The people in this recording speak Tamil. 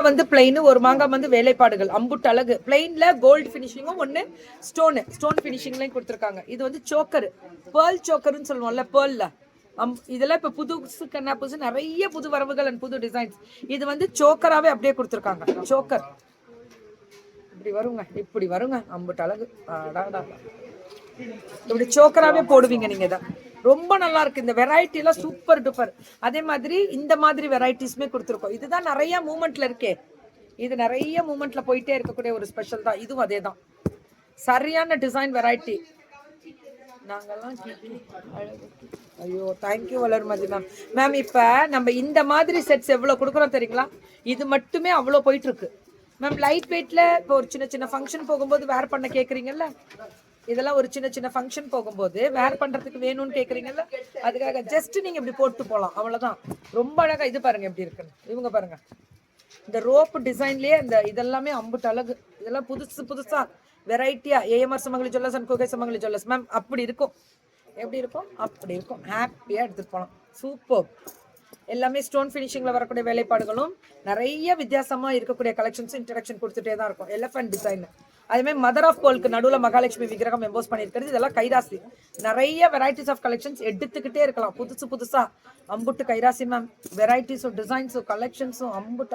வந்து பிளைன், ஒரு மாங்காய் வந்து வேலைப்பாடுகள் அம்புட்டு அழகு. பிளைன்ல கோல்டு ஃபினிஷிங்கும் ஒன்று ஸ்டோன் ஃபினிஷிங்லையும் கொடுத்துருக்காங்க. இது வந்து சோக்கர், பேர்ல் சோக்கர்னு சொல்லுவோம்ல, பேர்ல இதெல்லாம் இப்போ புதுசு கண்ணா புதுசு நிறைய புது வரவுகள் அண்ட் புது டிசைன்ஸ். இது வந்து சோக்கராகவே அப்படியே கொடுத்துருக்காங்க. சோக்கர் இப்படி வருங்க அம்புட்டு அழகு. இப்படி சோக்கராகவே போடுவீங்க நீங்க தான். ரொம்ப நல்லா இருக்கு. இந்த வெரைட்டி எல்லாம் சூப்பர் டூப்பர். அதே மாதிரி இந்த மாதிரி வெரைட்டிஸ்மே கொடுத்துருக்கோம். இதுதான் நிறைய மூமெண்ட்ல இருக்கே. இது நிறைய மூமெண்ட்ல போயிட்டே இருக்கக்கூடிய ஒரு ஸ்பெஷல் தான். இதுவும் அதே தான். சரியான டிசைன் வெரைட்டி. நாங்கெல்லாம் ஐயோ தேங்க்யூ வளர்மதி மேம். மேம் இப்போ நம்ம இந்த மாதிரி செட்ஸ் எவ்வளோ கொடுக்குறோம் தெரியுங்களா? இது மட்டுமே அவ்வளோ போயிட்டு இருக்கு மேம். லைட் வெயிட்ல இப்போ ஒரு சின்ன சின்ன ஃபங்க்ஷன் போகும்போது வேர் பண்ண கேட்குறீங்கல்ல, இதெல்லாம் ஒரு சின்ன சின்ன ஃபங்க்ஷன் போகும்போது வேர் பண்றதுக்கு வேணும்னு கேட்குறீங்கல்ல, அதுக்காக ஜஸ்ட் நீங்க இப்படி போட்டு போகலாம், அவ்வளோதான். ரொம்ப அழகா. இது பாருங்க எப்படி இருக்குன்னு. இவங்க பாருங்க இந்த ரோப்பு டிசைன்லயே இந்த இதெல்லாமே அம்புட்டு அழகு. இதெல்லாம் புதுசா வெரைட்டியா AMR Sumangali jewellers and கோகை Sumangali jewellers ma'am. அப்படி இருக்கும். எப்படி இருக்கும்? அப்படி இருக்கும். ஹாப்பியா எடுத்துட்டு போகலாம். சூப்பர். எல்லாமே ஸ்டோன் ஃபினிஷிங்ல வரக்கூடிய வேலைப்பாடுகளும் நிறைய வித்தியாசமா இருக்கக்கூடிய கலெக்ஷன்ஸ் இன்ட்ரடக்ஷன் கொடுத்துட்டே தான் இருக்கும். எலிஃபென்ட் டிசைன், அதுமாதிரி மதர் ஆஃப் பேர்லுக்கு நடுவில் மகாலட்சுமி விக்கிரகம் எம்போஸ் பண்ணியிருக்கிறது. இதெல்லாம் கைராசி. நிறைய வெரைட்டிஸ் ஆஃப் கலெக்ஷன்ஸ் எடுத்துக்கிட்டே இருக்கலாம். புதுசா அம்புட்டு கைராசி மேம். வெரைட்டிஸும் டிசைன்ஸும் கலெக்ஷன்ஸும் அம்புட்டு